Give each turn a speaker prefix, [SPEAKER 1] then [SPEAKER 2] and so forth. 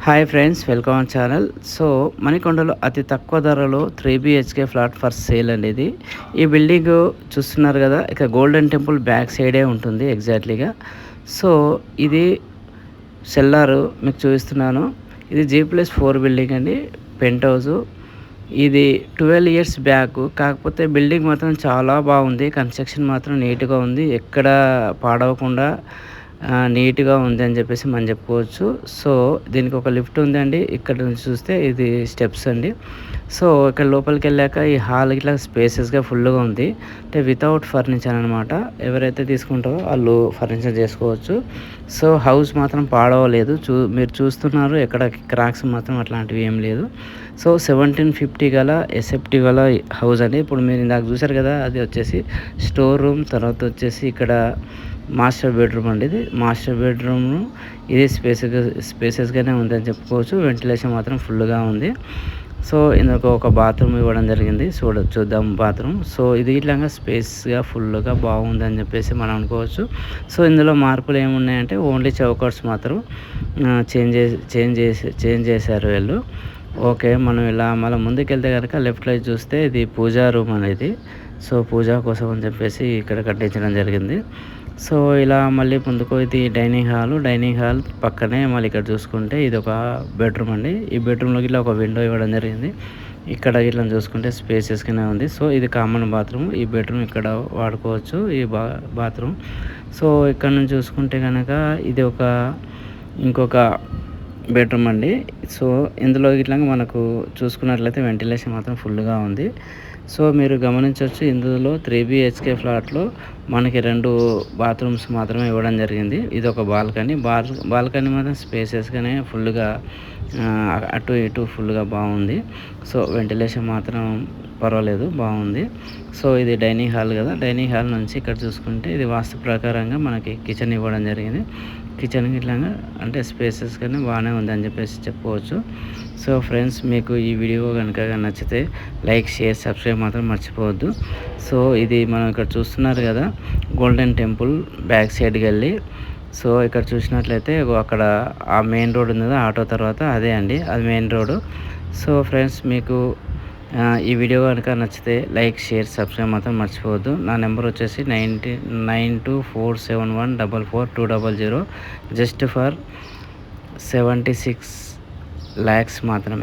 [SPEAKER 1] Hi friends, welcome our channel. So మణికొండలో అతి తక్కువ ధరలో 3 BHK ఫ్లాట్ ఫర్ సేల్ అనేది. ఈ బిల్డింగ్ చూస్తున్నారు కదా, ఇక గోల్డెన్ టెంపుల్ బ్యాక్ సైడే ఉంటుంది ఎగ్జాక్ట్లీగా. సో ఇది సెల్లారు మీకు చూపిస్తున్నాను. ఇది G+4 బిల్డింగ్ అండి, పెంట్ హౌస్. ఇది 12 ఇయర్స్ బ్యాక్. కాకపోతే బిల్డింగ్ మాత్రం చాలా బాగుంది, కన్స్ట్రక్షన్ మాత్రం నీట్గా ఉంది, ఎక్కడ పాడవకుండా నీట్గా ఉంది అని చెప్పేసి మనం చెప్పుకోవచ్చు. సో దీనికి ఒక లిఫ్ట్ ఉందండి, ఇక్కడ నుంచి చూస్తే ఇది స్టెప్స్ అండి. సో ఇక్కడ లోపలికి వెళ్ళాక ఈ హాల్ ఇట్లా స్పేసెస్గా ఫుల్గా ఉంది, అంటే వితౌట్ ఫర్నిచర్ అనమాట. ఎవరైతే తీసుకుంటారో వాళ్ళు ఫర్నిచర్ చేసుకోవచ్చు. సో హౌస్ మాత్రం పాడవలేదు, మీరు చూస్తున్నారు, ఎక్కడ క్రాక్స్ మాత్రం అట్లాంటివి ఏం లేదు. సో 1750 గల ఎస్ఎఫ్టీ గల హౌస్ అండి. ఇప్పుడు మీరు ఇందాక చూసారు కదా, అది వచ్చేసి స్టోర్ రూమ్. తర్వాత వచ్చేసి ఇక్కడ మాస్టర్ బెడ్రూమ్ అండి. ఇది మాస్టర్ బెడ్రూమ్. ఇది స్పేసెస్గానే ఉందని చెప్పుకోవచ్చు. వెంటిలేషన్ మాత్రం ఫుల్గా ఉంది. సో ఇందులో ఒక బాత్రూమ్ ఇవ్వడం జరిగింది, చూద్దాం బాత్రూమ్. సో ఇది ఇట్లాగా స్పేస్గా ఫుల్గా బాగుందని చెప్పేసి మనం అనుకోవచ్చు. సో ఇందులో మార్పులు ఏమున్నాయంటే ఓన్లీ చౌకట్స్ మాత్రం చేంజ్ చేశారు వీళ్ళు. ఓకే, మనం ఇలా మళ్ళీ ముందుకెళ్తే కనుక లెఫ్ట్లో చూస్తే ఇది పూజా రూమ్ అనేది. సో పూజా కోసం అని చెప్పేసి ఇక్కడ కట్టించడం జరిగింది. సో ఇలా మళ్ళీ ముందుకు ఇది డైనింగ్ హాల్ పక్కనే మళ్ళీ ఇక్కడ చూసుకుంటే ఇది ఒక బెడ్రూమ్ అండి. ఈ బెడ్రూమ్లోకి ఇట్లా ఒక విండో ఇవ్వడం జరిగింది. ఇక్కడ ఇట్లా చూసుకుంటే స్పేసెస్గానే ఉంది. సో ఇది కామన్ బాత్రూమ్. ఈ బెడ్రూమ్ ఇక్కడ వాడుకోవచ్చు, ఈ బాత్రూమ్. సో ఇక్కడ నుంచి చూసుకుంటే కనుక ఇది ఇంకొక బెడ్రూమ్ అండి. సో ఇందులో ఇట్లా మనకు చూసుకున్నట్లయితే వెంటిలేషన్ మాత్రం ఫుల్గా ఉంది. సో మీరు గమనించవచ్చు, ఇందులో 3 BHK ఫ్లాట్లో మనకి 2 బాత్రూమ్స్ మాత్రమే ఇవ్వడం జరిగింది. ఇది ఒక బాల్కనీ మాత్రం స్పేసెస్గానే ఫుల్గా అటు ఇటు ఫుల్గా బాగుంది. సో వెంటిలేషన్ మాత్రం పర్వాలేదు, బాగుంది. సో ఇది డైనింగ్ హాల్ కదా, డైనింగ్ హాల్ నుంచి ఇక్కడ చూసుకుంటే ఇది వాస్తు ప్రకారంగా మనకి కిచెన్ ఇవ్వడం జరిగింది. కిచెన్ ఇట్లాగా అంటే స్పేసెస్గానే బాగానే ఉంది అని చెప్పేసి చెప్పుకోవచ్చు. సో ఫ్రెండ్స్, మీకు ఈ వీడియో కనుక నచ్చితే లైక్, షేర్, సబ్స్క్రైబ్ మాత్రం మర్చిపోవద్దు. సో ఇది మనం ఇక్కడ చూస్తున్నారు కదా, గోల్డెన్ టెంపుల్ బ్యాక్ సైడ్కి వెళ్ళి. సో ఇక్కడ చూసినట్లయితే అక్కడ ఆ మెయిన్ రోడ్ ఉంది కదా, ఆటో తర్వాత అదే అండి, అది మెయిన్ రోడ్. సో ఫ్రెండ్స్, మీకు ఈ వీడియో కనుక నచ్చితే లైక్, షేర్, సబ్స్క్రైబ్ మాత్రం మర్చిపోవద్దు. నా నెంబర్ వచ్చేసి 9247144200, జస్ట్ ఫర్ 76 lakhs మాత్రమే.